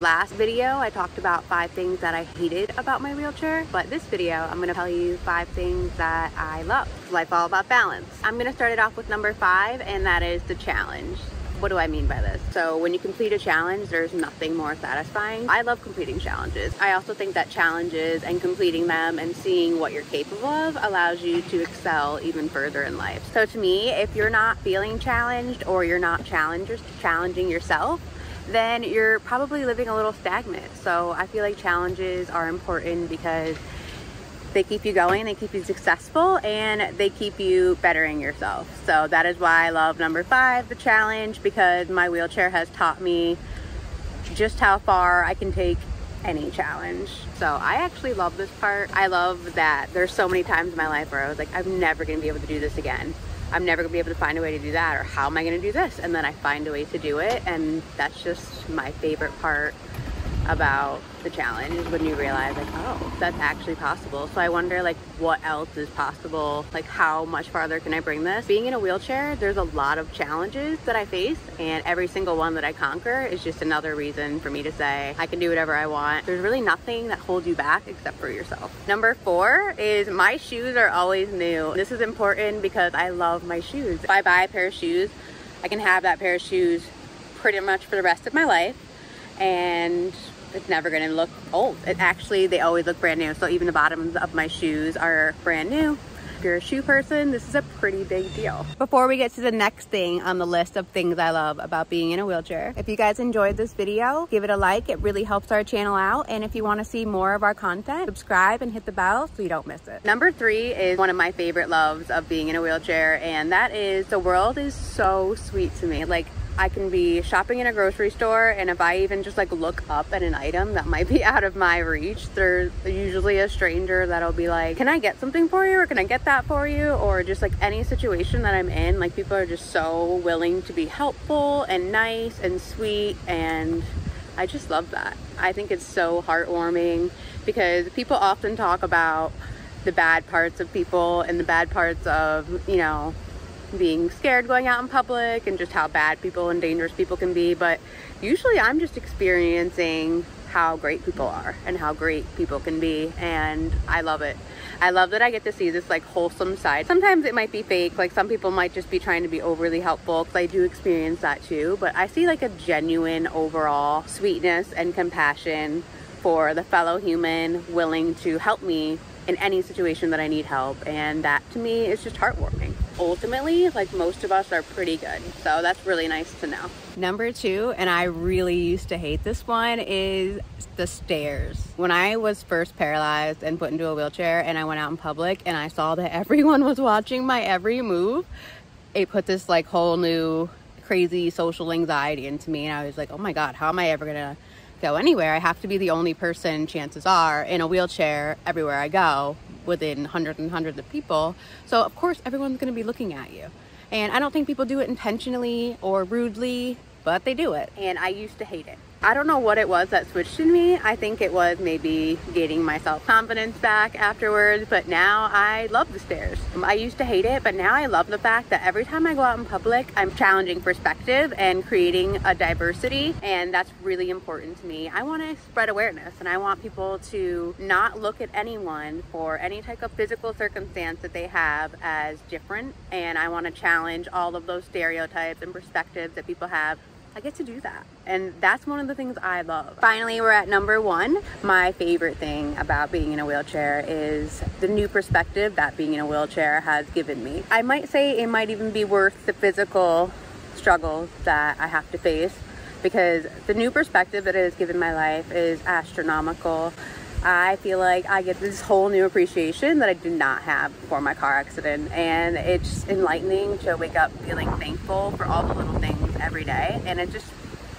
Last video, I talked about 5 things that I hated about my wheelchair, but this video, I'm gonna tell you 5 things that I love. It's life all about balance. I'm gonna start it off with number 5, and that is the challenge. What do I mean by this? So when you complete a challenge, there's nothing more satisfying. I love completing challenges. I also think that challenges and completing them and seeing what you're capable of allows you to excel even further in life. So to me, if you're not feeling challenged or you're not challenging yourself, then you're probably living a little stagnant. So I feel like challenges are important because they keep you going, they keep you successful, and they keep you bettering yourself. So that is why I love number 5, the challenge, because my wheelchair has taught me just how far I can take any challenge. So I actually love this part. I love that there's so many times in my life where I was like, I'm never gonna be able to do this again. I'm never gonna be able to find a way to do that, or how am I gonna do this? And then I find a way to do it, and that's just my favorite part about the challenge, is when you realize like, oh, that's actually possible. So I wonder like what else is possible, like how much farther can I bring this? Being in a wheelchair, there's a lot of challenges that I face, and every single one that I conquer is just another reason for me to say I can do whatever I want. There's really nothing that holds you back except for yourself. Number 4 is my shoes are always new. This is important because I love my shoes. If I buy a pair of shoes, I can have that pair of shoes pretty much for the rest of my life, and it's never gonna look old. They always look brand new. So even the bottoms of my shoes are brand new. If you're a shoe person, this is a pretty big deal. Before we get to the next thing on the list of things I love about being in a wheelchair, if you guys enjoyed this video, give it a like. It really helps our channel out. And if you wanna see more of our content, subscribe and hit the bell so you don't miss it. Number 3 is one of my favorite loves of being in a wheelchair, and that is the world is so sweet to me. Like, I can be shopping in a grocery store, and if I even just like look up at an item that might be out of my reach, there's usually a stranger that'll be like, can I get something for you, or can I get that for you? Or just like any situation that I'm in, like people are just so willing to be helpful and nice and sweet, and I just love that. I think it's so heartwarming, because people often talk about the bad parts of people and the bad parts of, you know, being scared going out in public and just how bad people and dangerous people can be. But usually I'm just experiencing how great people are and how great people can be, and I love it. I love that I get to see this like wholesome side. Sometimes it might be fake, like some people might just be trying to be overly helpful, because I do experience that too, but I see like a genuine overall sweetness and compassion for the fellow human willing to help me in any situation that I need help, and that to me is just heartwarming. Ultimately, like most of us are pretty good, so that's really nice to know. Number 2, and I really used to hate this one, is the stairs. When I was first paralyzed and put into a wheelchair and I went out in public and I saw that everyone was watching my every move, it put this like whole new crazy social anxiety into me, and I was like, oh my god, how am I ever gonna go anywhere? I have to be the only person, chances are, in a wheelchair everywhere I go, within hundreds and hundreds of people. So of course everyone's going to be looking at you, and I don't think people do it intentionally or rudely, but they do it, and I used to hate it. I don't know what it was that switched in me. I think it was maybe gaining my self-confidence back afterwards, but now I love the stairs. I used to hate it, but now I love the fact that every time I go out in public, I'm challenging perspective and creating a diversity, and that's really important to me. I want to spread awareness, and I want people to not look at anyone for any type of physical circumstance that they have as different, and I want to challenge all of those stereotypes and perspectives that people have. I get to do that, and that's one of the things I love. Finally, we're at number 1. My favorite thing about being in a wheelchair is the new perspective that being in a wheelchair has given me. I might say it might even be worth the physical struggles that I have to face, because the new perspective that it has given my life is astronomical. I feel like I get this whole new appreciation that I did not have before my car accident, and it's enlightening to wake up feeling thankful for all the little things every day, and it just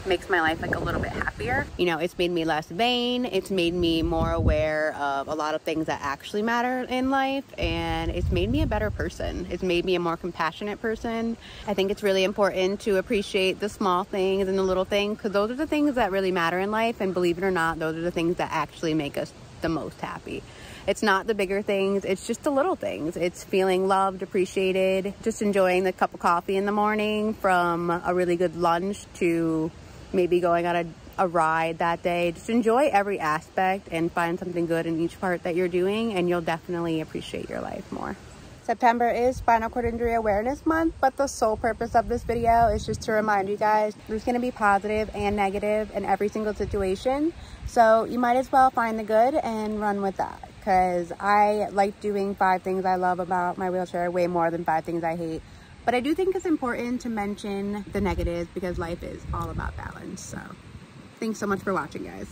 makes my life like a little bit happier. You know, it's made me less vain, it's made me more aware of a lot of things that actually matter in life, and it's made me a better person. It's made me a more compassionate person. I think it's really important to appreciate the small things and the little things, because those are the things that really matter in life, and believe it or not, those are the things that actually make us the most happy. It's not the bigger things, it's just the little things. It's feeling loved, appreciated, just enjoying the cup of coffee in the morning, from a really good lunch to maybe going on a ride that day. Just enjoy every aspect and find something good in each part that you're doing, and you'll definitely appreciate your life more. September is Spinal Cord Injury Awareness Month, but the sole purpose of this video is just to remind you guys there's going to be positive and negative in every single situation. So you might as well find the good and run with that, because I like doing 5 things I love about my wheelchair way more than 5 things I hate. But I do think it's important to mention the negatives because life is all about balance. So thanks so much for watching, guys.